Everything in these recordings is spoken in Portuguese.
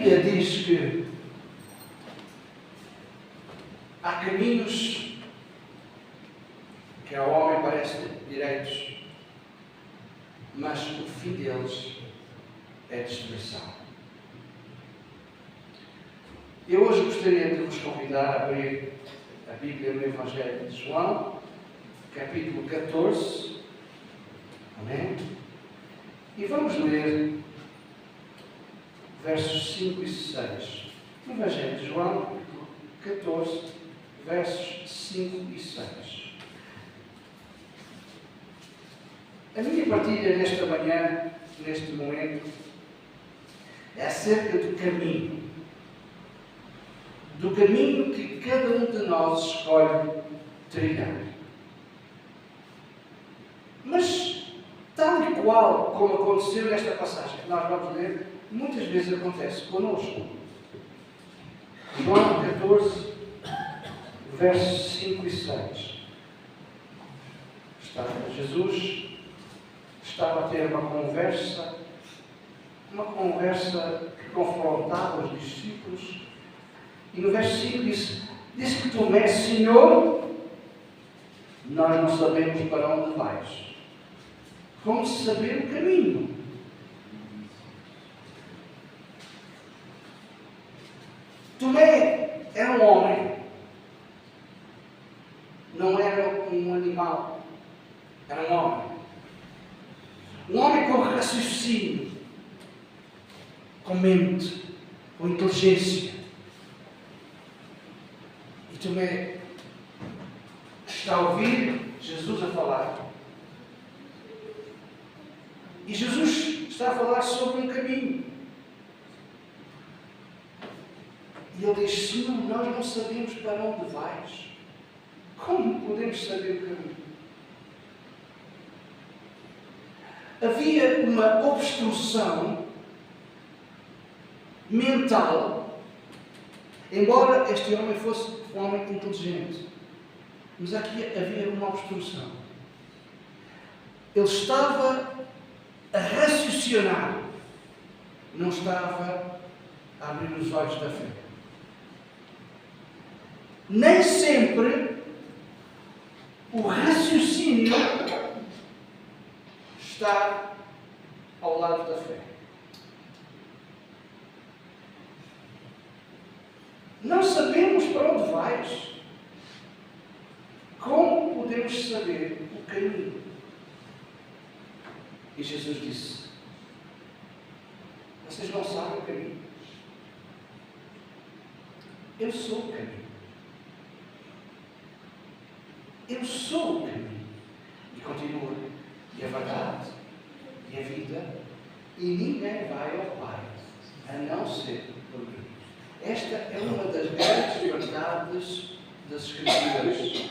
Bíblia diz que há caminhos que ao homem parecem direitos, mas o fim deles é destruição. Eu hoje gostaria de vos convidar a abrir a Bíblia no Evangelho de João, capítulo 14. Amém? E vamos ler versos 5 e 6. No Evangelho de João, capítulo 14, versos 5 e 6. A minha partilha nesta manhã, neste momento, é acerca do caminho. Do caminho que cada um de nós escolhe trilhar. Mas, tal e qual como aconteceu nesta passagem que nós vamos ler, muitas vezes acontece connosco. João 14, versos 5 e 6. Jesus estava a ter uma conversa que confrontava os discípulos. E no verso 5 diz que Tomé, Senhor, nós não sabemos para onde vais. Como saber o caminho? Tomé era um homem, não era um animal, era um homem. Um homem com raciocínio, com mente, com inteligência. E Tomé está a ouvir Jesus a falar. E Jesus está a falar sobre um caminho. E ele diz: Senhor, nós não sabemos para onde vais. Como podemos saber o caminho? Havia uma obstrução mental, embora este homem fosse um homem inteligente. Mas aqui havia uma obstrução. Ele estava a raciocinar, não estava a abrir os olhos da fé. Nem sempre o raciocínio está ao lado da fé. Não sabemos para onde vais. Como podemos saber o caminho? E Jesus disse: vocês não sabem o caminho. Eu sou o caminho. Eu sou o caminho. E continua: e a verdade, e a vida, e ninguém vai ao Pai, a não ser por mim. Esta é uma das grandes verdades das Escrituras.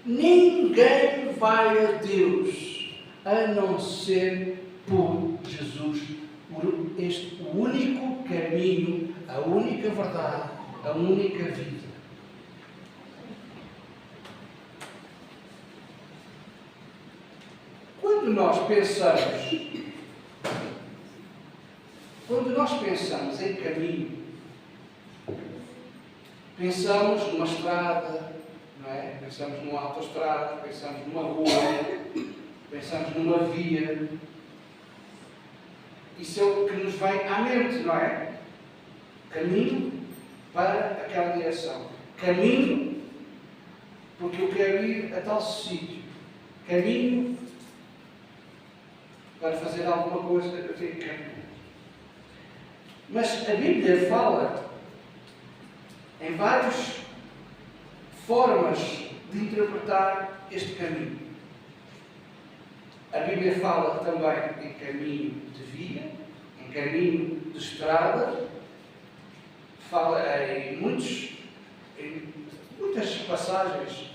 Ninguém vai a Deus a não ser por Jesus, por este único caminho, a única verdade, a única vida. Quando nós pensamos em caminho, pensamos numa estrada, não é? Pensamos numa autoestrada, pensamos numa rua, pensamos numa via. Isso é o que nos vem à mente, não é? Caminho para aquela direção. Caminho porque eu quero ir a tal sítio. Caminho para fazer alguma coisa, eu tenho que caminhar. Mas a Bíblia fala em várias formas de interpretar este caminho. A Bíblia fala também em caminho de via, em caminho de estrada, fala em muitas passagens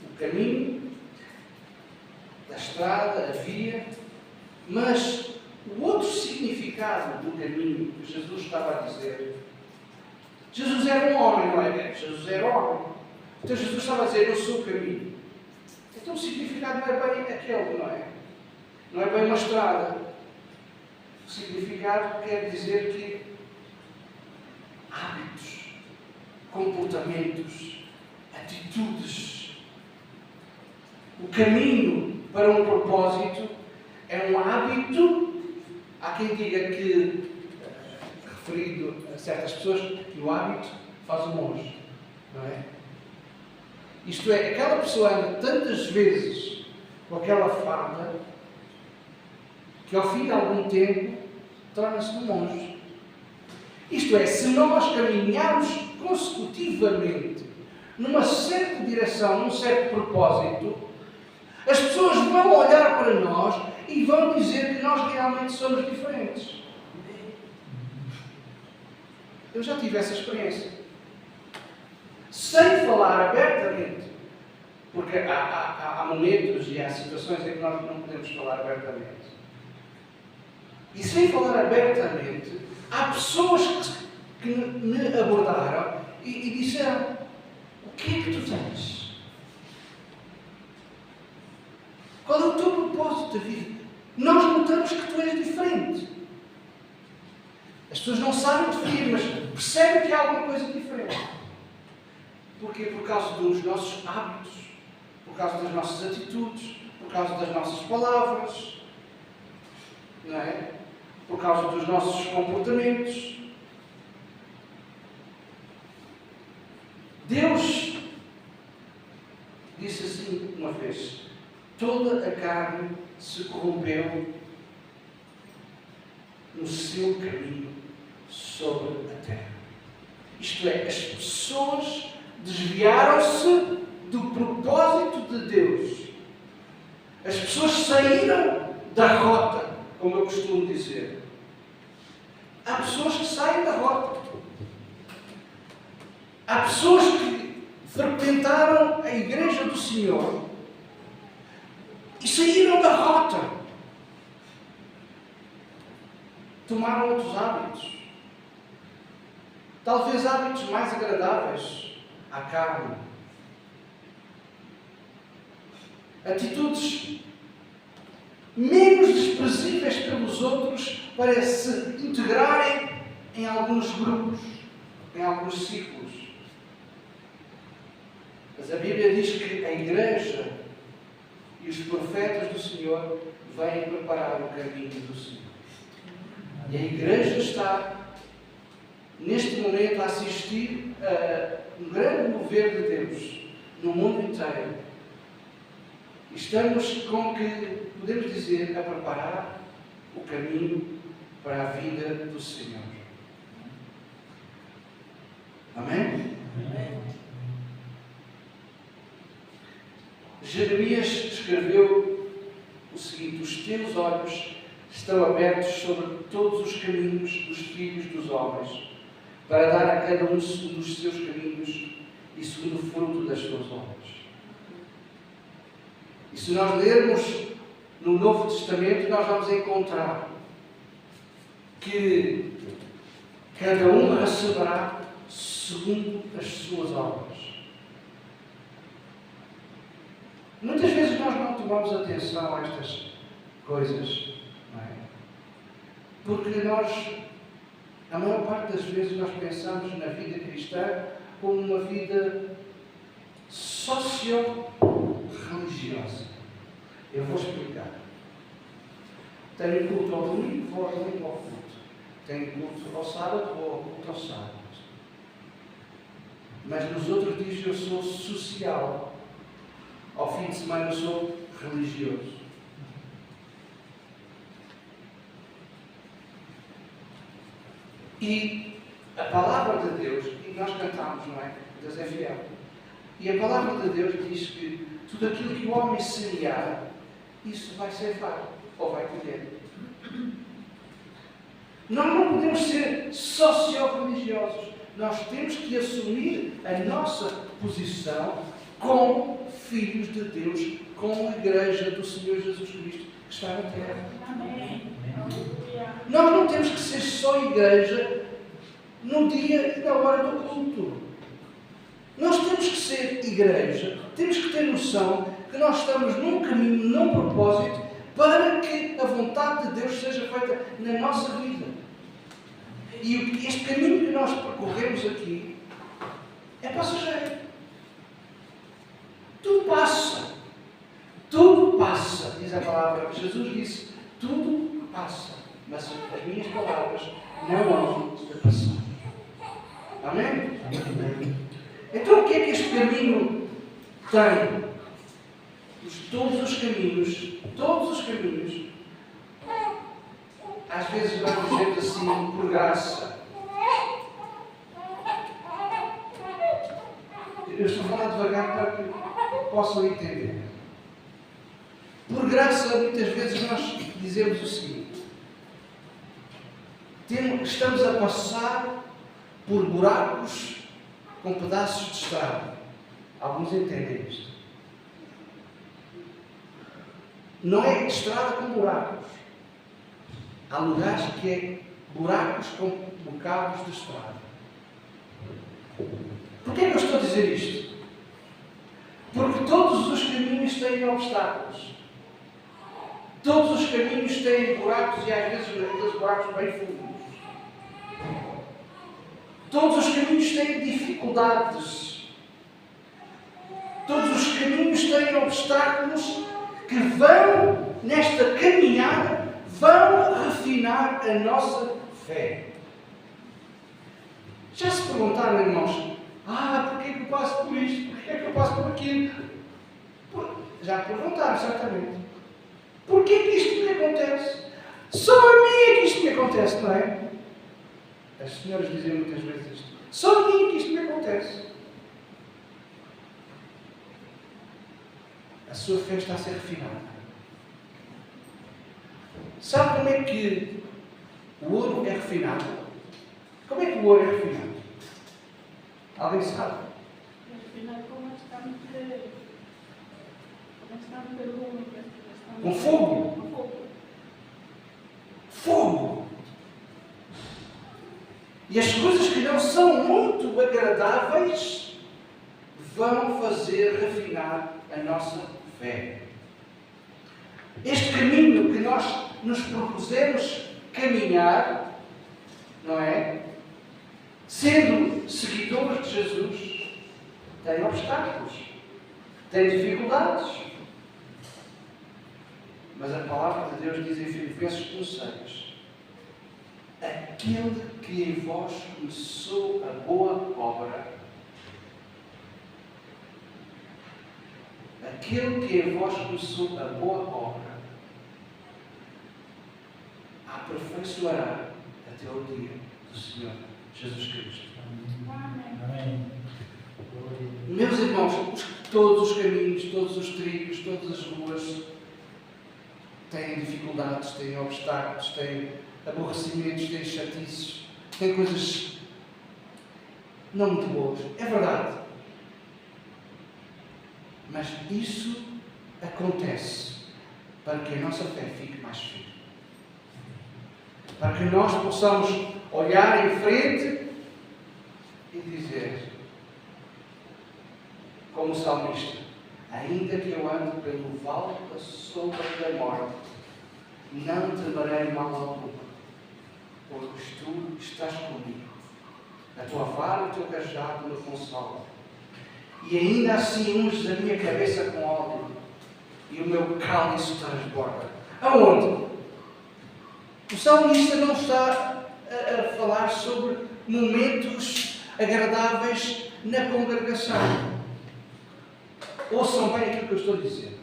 o caminho da estrada, a via, mas o outro significado do caminho que Jesus estava a dizer. Jesus era um homem, não é? Jesus era homem. Então Jesus estava a dizer: eu sou o caminho. Então o significado não é bem aquele, não é? Não é bem uma estrada. O significado quer dizer que comportamentos, atitudes. O caminho para um propósito é um hábito. Há quem diga que, referido a certas pessoas, que o hábito faz o monge, não é? Isto é, aquela pessoa anda tantas vezes com aquela farda que ao fim de algum tempo torna-se um monge. Isto é, se nós caminharmos consecutivamente numa certa direção, num certo propósito, as pessoas vão olhar para nós e vão dizer que nós realmente somos diferentes. Eu já tive essa experiência. Sem falar abertamente. Porque há momentos e há situações em que nós não podemos falar abertamente. E sem falar abertamente, há pessoas que me abordaram e disseram: o que é que tu tens? Qual é o teu propósito da vida? Nós notamos que tu és diferente. As pessoas não sabem definir, mas percebem que há alguma coisa diferente. Porquê? Por causa dos nossos hábitos, por causa das nossas atitudes, por causa das nossas palavras, não é? Por causa dos nossos comportamentos. Deus disse assim uma vez: toda a carne se corrompeu no seu caminho sobre a terra. Isto é, as pessoas desviaram-se do propósito de Deus. As pessoas saíram da rota, como eu costumo dizer. Há pessoas que saem da rota. Há pessoas que frequentaram a igreja do Senhor e saíram da rota. Tomaram outros hábitos. Talvez hábitos mais agradáveis à carne. Atitudes menos desprezíveis pelos outros para se integrarem em alguns grupos, em alguns círculos. Mas a Bíblia diz que a igreja e os profetas do Senhor vêm preparar o caminho do Senhor. E a igreja está, neste momento, a assistir a um grande mover de Deus no mundo inteiro. Estamos, como que podemos dizer, a preparar o caminho para a vida do Senhor. Amém? Amém. Jeremias escreveu o seguinte: os teus olhos estão abertos sobre todos os caminhos dos filhos dos homens, para dar a cada um segundo os seus caminhos e segundo o fruto das suas obras. E se nós lermos no Novo Testamento, nós vamos encontrar que cada um receberá segundo as suas obras. Muitas vezes nós não tomamos atenção a estas coisas, não é? Porque nós, a maior parte das vezes, nós pensamos na vida cristã como uma vida socio-religiosa. Eu vou explicar. Tenho culto ao domingo, vou ao domingo ao culto. Tenho culto ao sábado, vou ao culto ao sábado. Mas nos outros dias eu sou social. Ao fim de semana eu sou religioso. E a palavra de Deus, e nós cantamos, não é? Deus é fiel. E a palavra de Deus diz que tudo aquilo que o homem semear, isso vai ceifar, ou vai colher. Nós não podemos ser socio-religiosos. Nós temos que assumir a nossa posição como filhos de Deus, como a igreja do Senhor Jesus Cristo que está na terra. Amém. Nós não temos que ser só igreja no dia e na hora do culto. Nós temos que ser igreja, temos que ter noção que nós estamos num caminho, num propósito, para que a vontade de Deus seja feita na nossa vida. E este caminho que nós percorremos aqui passageiro. Tudo passa. Tudo passa. Diz a palavra. Jesus disse, tudo passa. Mas as minhas palavras não hão de passar. Amém? Amém. Então o que é que este caminho tem? Todos os caminhos, às vezes vamos dizer assim, por graça. Eu estou a falar devagar para que possam entender. Por graça, muitas vezes nós dizemos o seguinte: estamos a passar por buracos com pedaços de estrada. Alguns entendem isto. Não é estrada com buracos. Há lugares que é buracos com bocados de estrada. Porquê é que eu estou a dizer isto? Porque todos os caminhos têm obstáculos. Todos os caminhos têm buracos e às vezes aqueles buracos bem fundos. Todos os caminhos têm dificuldades. Todos os caminhos têm obstáculos que vão, nesta caminhada, vão refinar a nossa fé. Já se perguntaram, irmãos, porquê que eu passo por isto? Porquê que eu passo por aquilo? Já perguntaram, certamente. Porquê que isto me acontece? Só a mim é que isto me acontece, não é? As senhoras dizem muitas vezes isto. Só a mim é que isto me acontece. A sua fé está a ser refinada. Sabe como é que o ouro é refinado? Como é que o ouro é refinado? Alguém sabe? É refinado com fogo. Fogo. E as coisas que não são muito agradáveis vão fazer refinar a nossa fé. Este caminho que nós nos propusemos caminhar, não é? Sendo seguidores de Jesus, tem obstáculos, tem dificuldades. Mas a palavra de Deus diz em Filipenses 1:6: aquele que em vós começou a boa obra, aquele que em vós começou a boa obra, a aperfeiçoará até o dia do Senhor Jesus Cristo. Amém. Meus irmãos, todos os caminhos, todos os trilhos, todas as ruas têm dificuldades, têm obstáculos, têm aborrecimentos, têm chatices, têm coisas não muito boas. É verdade. Mas isso acontece para que a nossa fé fique mais firme. Para que nós possamos olhar em frente e dizer, como o salmista: ainda que eu ande pelo vale da sombra da morte, não temerei mal algum, porque tu estás comigo. A tua vara e o teu cajado me consolam. E ainda assim unges a minha cabeça com óleo, e o meu cálice transborda. Aonde? O salmista não está a falar sobre momentos agradáveis na congregação. Ouçam bem aquilo que eu estou a dizer.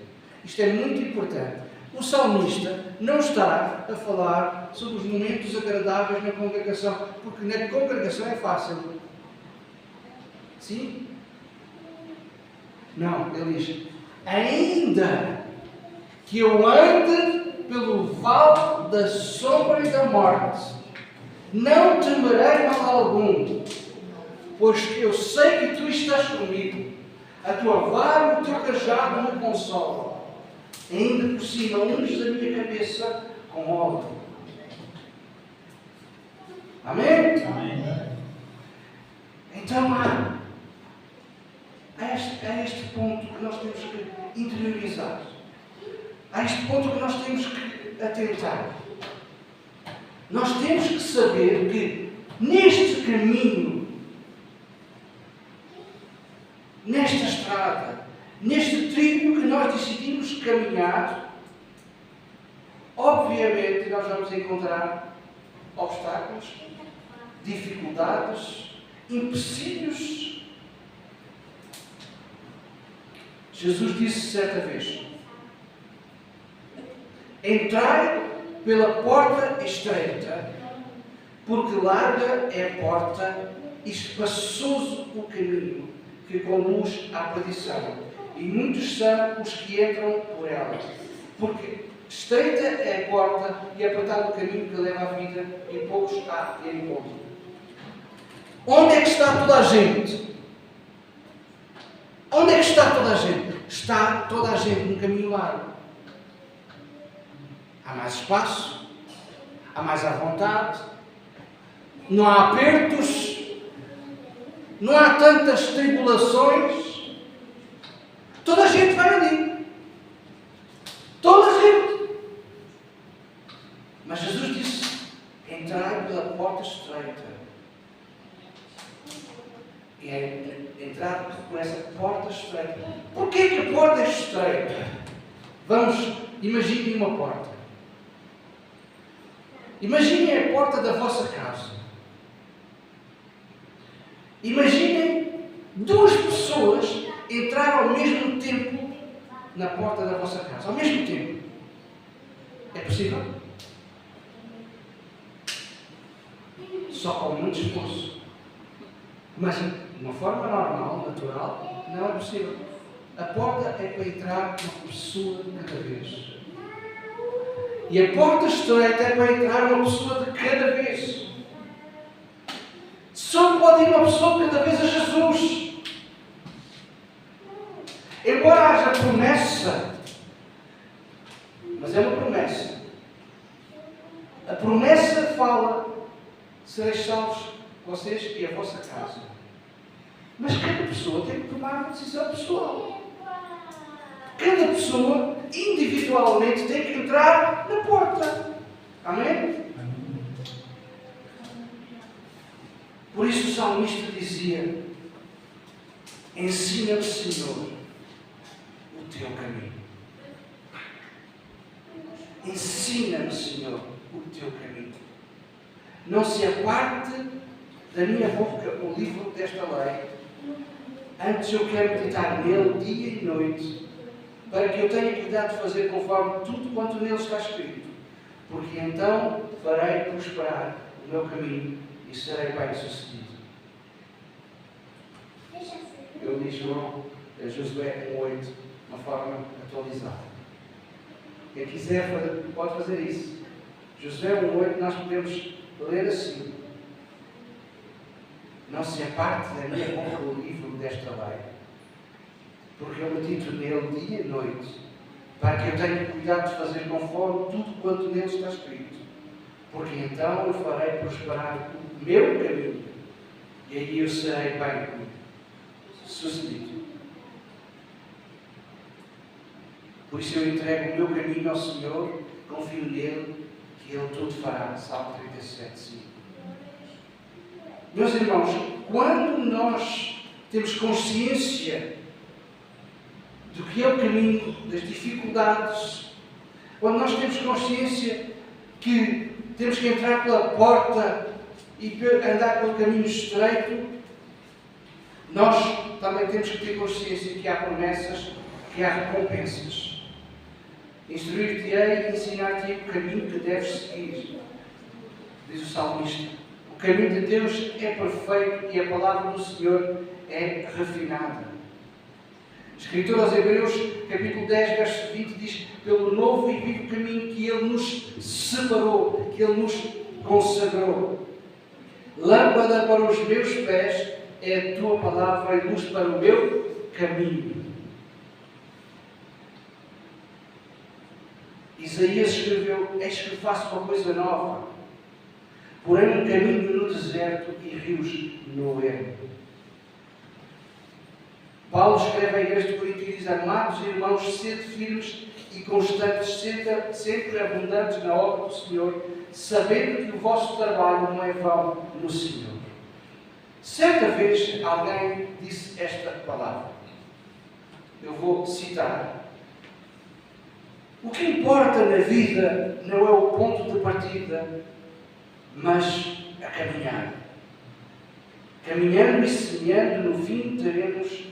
Isto é muito importante. O salmista não está a falar sobre os momentos agradáveis na congregação, porque na congregação é fácil. Sim? Não, ele diz: ainda que eu ande pelo vale da sombra e da morte, não temerei mal algum, pois eu sei que tu estás comigo. A tua vara e o teu cajado me consolam. Ainda por cima unges a minha cabeça com óleo. Amém? Amém. Então há este ponto que nós temos que interiorizar. Há este ponto que nós temos que atentar. Nós temos que saber que neste caminho caminhar, obviamente nós vamos encontrar obstáculos, dificuldades, empecilhos. Jesus disse certa vez: entrai pela porta estreita, porque larga é a porta e espaçoso o caminho que conduz à perdição, e muitos são os que entram por ela. Porque estreita é a porta e apertado o caminho que leva à vida, e poucos há que encontram. Onde é que está toda a gente? Onde é que está toda a gente? Está toda a gente no caminho largo. Há mais espaço, há mais à vontade, não há apertos, não há tantas tribulações. Toda a gente vai ali. Toda a gente. Mas Jesus disse: entrai pela porta estreita. E é entrar por essa porta estreita. Porquê que a porta é estreita? Vamos, imaginem uma porta. Imaginem a porta da vossa casa. Imaginem duas pessoas entrar ao mesmo tempo na porta da vossa casa. Ao mesmo tempo. É possível? Só com muito esforço. Mas de uma forma normal, natural, não é possível. A porta é para entrar uma pessoa de cada vez. E a porta estreita é para entrar uma pessoa de cada vez. Só pode ir uma pessoa de cada vez a Jesus. Embora haja promessa, mas é uma promessa. A promessa fala: sereis salvos vocês e a vossa casa. Mas cada pessoa tem que tomar uma decisão pessoal. Cada pessoa, individualmente, tem que entrar na porta. Amém? Por isso o salmista dizia: ensina-me, Senhor, o teu caminho. Ensina-me, Senhor, o teu caminho. Não se aparte da minha boca o livro desta lei. Antes eu quero meditar nele dia e noite, para que eu tenha cuidado de fazer conforme tudo quanto nele está escrito. Porque então farei prosperar o meu caminho e serei bem-sucedido. Eu li Josué 1:8, de uma forma atualizada. Quem quiser pode fazer isso. Josué 1:8 nós podemos ler assim: não se aparte da minha boca o livro desta lei, porque eu medito nele dia e noite, para que eu tenha cuidado de fazer conforme tudo quanto nele está escrito. Porque então eu farei prosperar o meu caminho, e aí eu serei bem-sucedido. Por isso eu entrego o meu caminho ao Senhor, confio nele, que Ele tudo fará. Salmo 37:5. Meus irmãos, quando nós temos consciência do que é o caminho das dificuldades, quando nós temos consciência que temos que entrar pela porta e andar pelo caminho estreito, nós também temos que ter consciência que há promessas, que há recompensas. Instruir-te-ei e ensinar-te-ei o caminho que deves seguir, diz o salmista. O caminho de Deus é perfeito e a palavra do Senhor é refinada. O escritor aos Hebreus, capítulo 10, verso 20, diz: pelo novo e vivo caminho que Ele nos separou, que Ele nos consagrou. Lâmpada para os meus pés é a tua palavra e luz para o meu caminho. Isaías escreveu: eis que faço uma coisa nova, porém um caminho no deserto e rios no ermo. Paulo escreve à igreja de Corinto e diz: amados irmãos, sede firmes e constantes, sempre abundantes na obra do Senhor, sabendo que o vosso trabalho não é vão no Senhor. Certa vez alguém disse esta palavra. Eu vou citar. O que importa na vida não é o ponto de partida, mas a caminhar. Caminhando e semeando, no fim teremos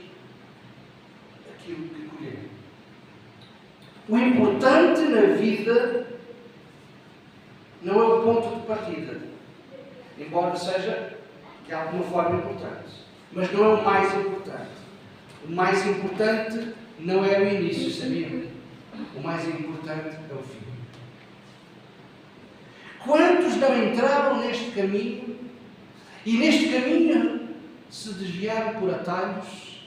aquilo que colhemos. O importante na vida não é o ponto de partida, embora seja de alguma forma importante, mas não é o mais importante. O mais importante não é o início, sabia? O mais importante é o fim. Quantos não entraram neste caminho e neste caminho se desviaram por atalhos,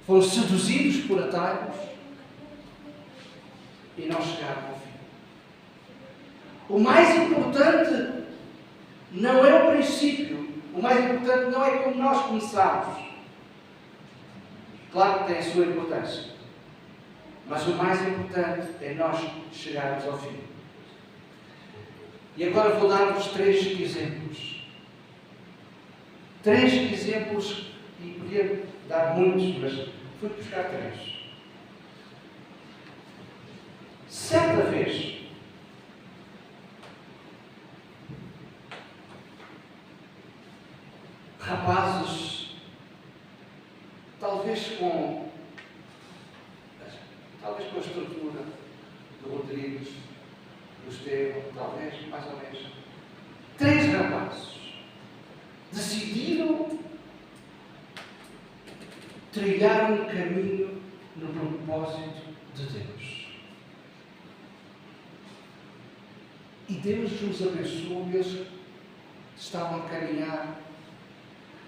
foram seduzidos por atalhos e não chegaram ao fim? O mais importante não é o princípio, o mais importante não é como nós começamos. Claro que tem a sua importância, mas o mais importante é nós chegarmos ao fim. E agora vou dar-vos 3 exemplos. 3 exemplos, e podia dar muitos, mas fui buscar 3. Certa vez, rapazes, talvez com a estrutura do Rodrigues, do Estevão, talvez, mais ou menos, 3 rapazes decidiram trilhar um caminho no propósito de Deus. E Deus os abençoou, eles estavam a caminhar.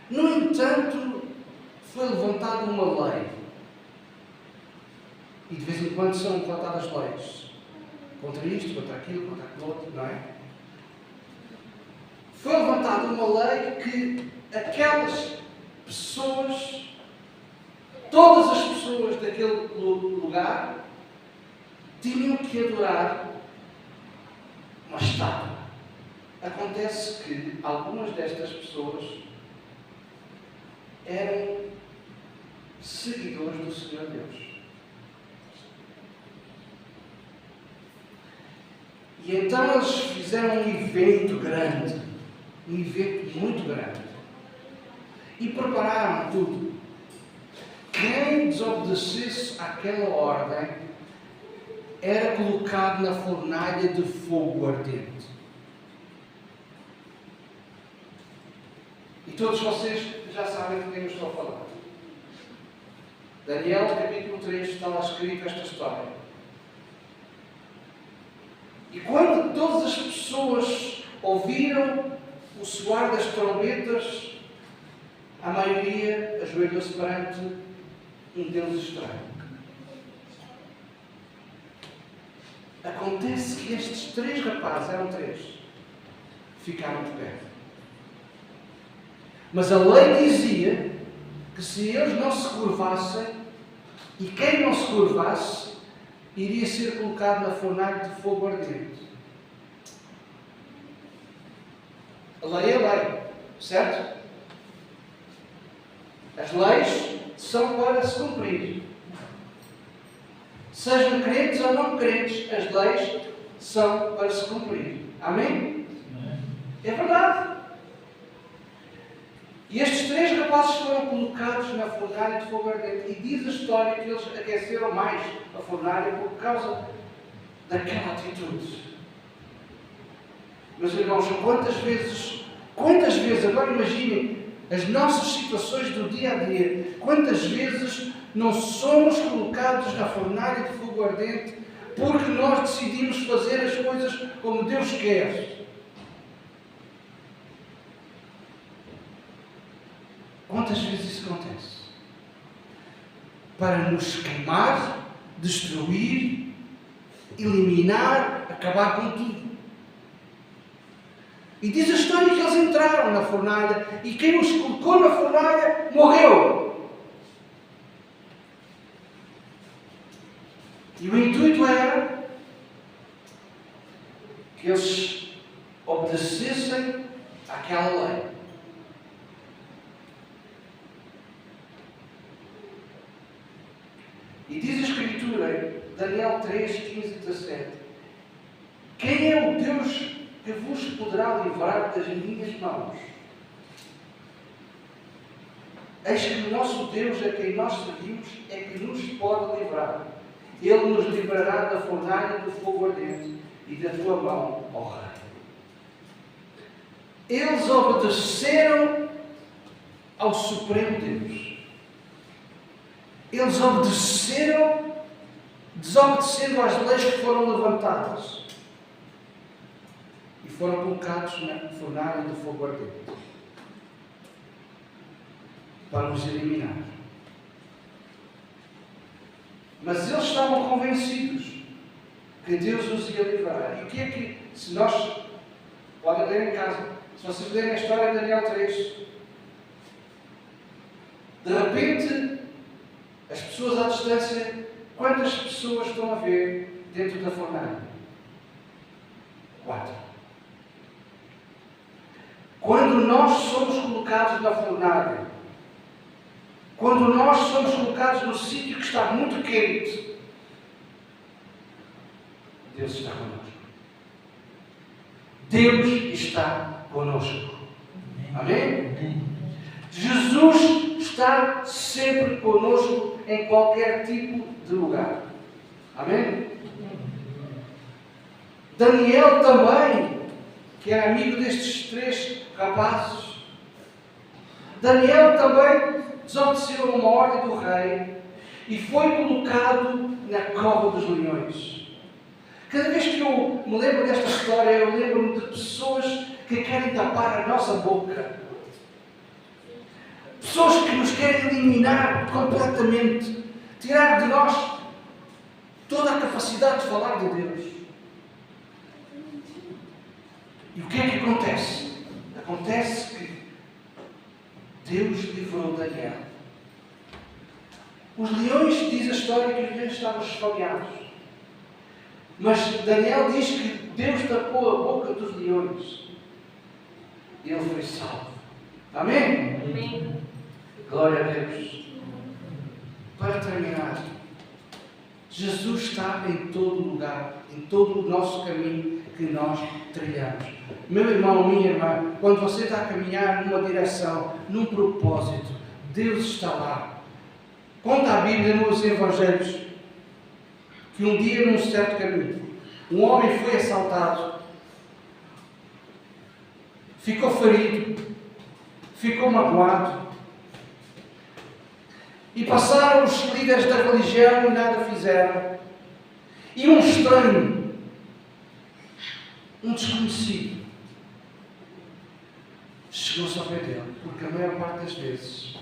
No entanto, foi levantada uma lei. E de vez em quando são levantadas leis. Contra isto, contra aquilo, contra aquilo outro, não é? Foi levantada uma lei que aquelas pessoas, todas as pessoas daquele lugar, tinham que adorar uma estátua. Acontece que algumas destas pessoas eram seguidores do Senhor Deus. E então eles fizeram um evento grande, um evento muito grande, e prepararam tudo. Quem desobedecesse àquela ordem era colocado na fornalha de fogo ardente. E todos vocês já sabem de quem eu estou a falar. Daniel, capítulo 3, está lá escrito esta história. E quando todas as pessoas ouviram o soar das trombetas, a maioria ajoelhou-se perante um Deus estranho. Acontece que estes 3 rapazes, eram 3, ficaram de pé. Mas a lei dizia que se eles não se curvassem, e quem não se curvasse, iria ser colocado na fornalha de fogo ardente. A lei é lei, certo? As leis são para se cumprir. Sejam crentes ou não crentes, as leis são para se cumprir. Amém? É verdade. E estes 3 rapazes foram colocados na fornalha de fogo ardente. E diz a história que eles aqueceram mais a fornalha por causa daquela atitude. Meus irmãos, quantas vezes, agora imaginem as nossas situações do dia a dia, quantas vezes não somos colocados na fornalha de fogo ardente porque nós decidimos fazer as coisas como Deus quer. Quantas vezes isso acontece? Para nos queimar, destruir, eliminar, acabar com tudo. E diz a história que eles entraram na fornalha e quem os colocou na fornalha morreu. E o intuito era que eles obedecessem àquela lei. E diz a Escritura, Daniel 3, 15 e 17. Quem é o Deus que vos poderá livrar das minhas mãos? Eis que o nosso Deus, a quem nós servimos, é que nos pode livrar. Ele nos livrará da fornalha do fogo ardente e da tua mão, ó Rei. Eles obedeceram ao Supremo Deus. Eles obedeceram, desobedecendo às leis que foram levantadas. E foram colocados na fornalha do fogo ardente. Para nos eliminar. Mas eles estavam convencidos que Deus os ia livrar. E o que é que, se nós, podem ler em casa, se vocês lerem a história de Daniel 3, de repente, as pessoas à distância, quantas pessoas estão a ver dentro da fornalha? 4. Quando nós somos colocados na fornalha, quando nós somos colocados no sítio que está muito quente, Deus está connosco. Deus está connosco. Amém? Jesus está sempre connosco em qualquer tipo de lugar. Amém? Daniel também, que era amigo destes 3 rapazes, Daniel também desobedeceu a uma ordem do rei e foi colocado na cova dos leões. Cada vez que eu me lembro desta história, eu lembro-me de pessoas que querem tapar a nossa boca. Pessoas que nos querem eliminar completamente, tirar de nós toda a capacidade de falar de Deus. E o que é que acontece? Acontece que Deus livrou Daniel. Os leões, diz a história, que os leões estavam esfogueados. Mas Daniel diz que Deus tapou a boca dos leões. E ele foi salvo. Amém? Amém. Glória a Deus. Para terminar, Jesus está em todo lugar, em todo o nosso caminho que nós trilhamos. Meu irmão, minha irmã, quando você está a caminhar numa direção, num propósito, Deus está lá. Conta a Bíblia nos Evangelhos que um dia, num certo caminho, um homem foi assaltado, ficou ferido, ficou magoado, e passaram os líderes da religião e nada fizeram. E um estranho, um desconhecido, chegou-se ao pé dele, porque a maior parte das vezes,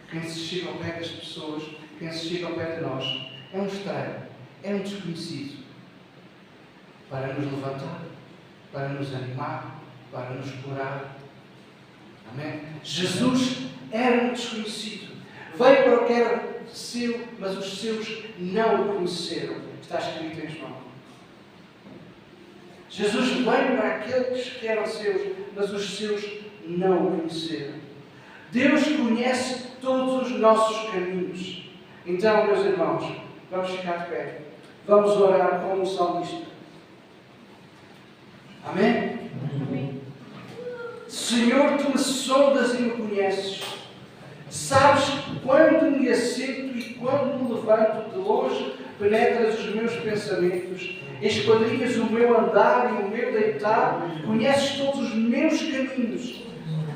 quem se chega ao pé das pessoas, quem se chega ao pé de nós, é um estranho, é um desconhecido, para nos levantar, para nos animar, para nos curar. Amém? Jesus era um desconhecido. Veio para o que era seu, mas os seus não o conheceram. Está escrito em João. Jesus veio para aqueles que eram seus, mas os seus não o conheceram. Deus conhece todos os nossos caminhos. Então, meus irmãos, vamos ficar de pé. Vamos orar como o salmista. Amém? Amém. Senhor, Tu me sondas e me conheces. Sabes quando me assento e quando me levanto de longe, penetras os meus pensamentos, esquadrinhas o meu andar e o meu deitar, conheces todos os meus caminhos.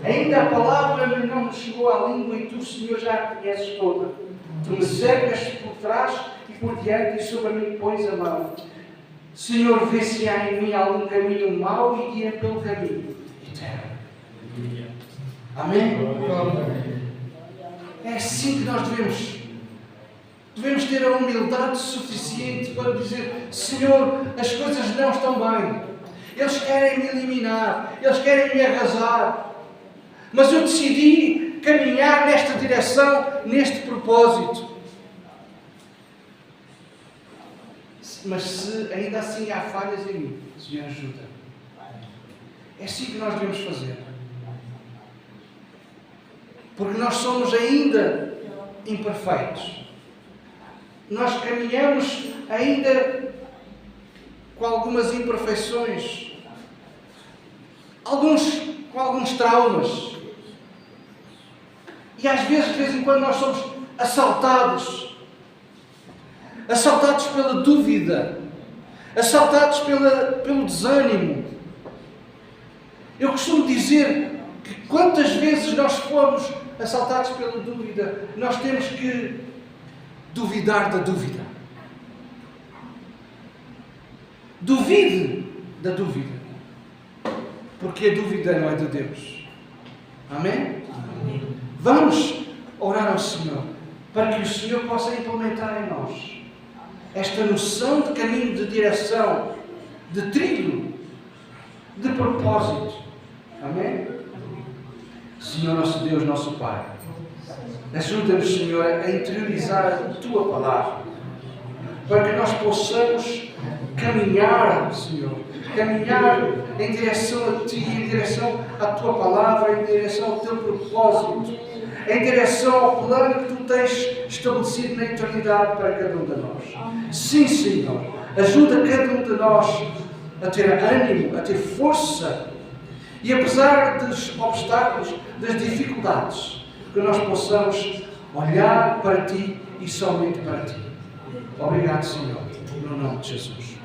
Ainda a palavra não me chegou à língua e Tu, Senhor, já a conheces toda. Tu me cercas por trás e por diante e sobre mim pões a mão. Senhor, vê se há em mim algum caminho mau e guia pelo caminho eterno. Amém? É assim que nós devemos ter a humildade suficiente para dizer: Senhor, as coisas não estão bem. Eles querem me eliminar, eles querem me arrasar. Mas eu decidi caminhar nesta direção, neste propósito. Mas se ainda assim há falhas em mim, Senhor, ajuda. É assim que nós devemos fazer. Porque nós somos ainda imperfeitos. nós caminhamos ainda com algumas imperfeições, com alguns traumas. E às vezes, de vez em quando, nós somos assaltados pela dúvida, assaltados pelo desânimo. Eu costumo dizer que quantas vezes nós fomos assaltados pela dúvida, nós temos que duvidar da dúvida. Duvide da dúvida. Porque a dúvida não é de Deus. Amém? Amém. Vamos orar ao Senhor para que o Senhor possa implementar em nós esta noção de caminho, de direção, de trilho, de propósito. Amém? Senhor nosso Deus, nosso Pai, ajuda-nos, Senhor, a interiorizar a Tua Palavra, para que nós possamos caminhar, Senhor, caminhar em direção a Ti, em direção à Tua Palavra, em direção ao Teu propósito, em direção ao plano que Tu tens estabelecido na eternidade para cada um de nós. Sim, Senhor, ajuda cada um de nós a ter ânimo, a ter força, e apesar dos obstáculos, das dificuldades, que nós possamos olhar para Ti e somente para Ti. Obrigado, Senhor, no nome de Jesus.